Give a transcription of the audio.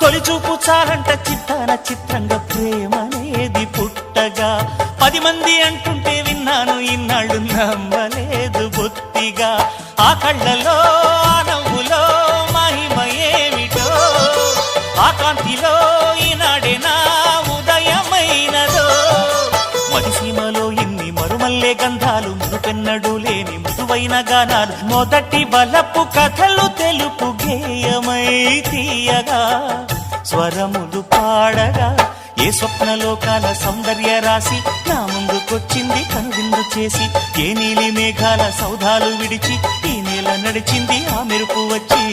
తొలిచూపు చాలంట చిత్తాన చిత్రంగా ప్రేమనేది పుట్టగా 10 మంది అంటుంటే విన్నాను ఇన్నాళ్ళు నమ్మలేదు బొత్తిగా ఆ కళ్ళలో ఆ నవ్వులో మహిమ ఏమిటో ఆ కాంతిలో ఈనాడే నా ఉదయమైనదో మదిసీమలో ఇన్ని మరుమల్లే గంధాలు మునుపెన్నడు లేని మృదువైన గానాలు మొదటి బలపు కథలు తెలుపు గేయమై తీయగా స్వరములు పాడగా ఏ స్వప్నలోకాల సౌందర్య రాశి నా ముందుకొచ్చింది కనువిందు చేసి ఏ నీలి మేఘాల సౌధాలు విడిచి ఈ నేల నడిచింది ఆ మెరుపు వచ్చి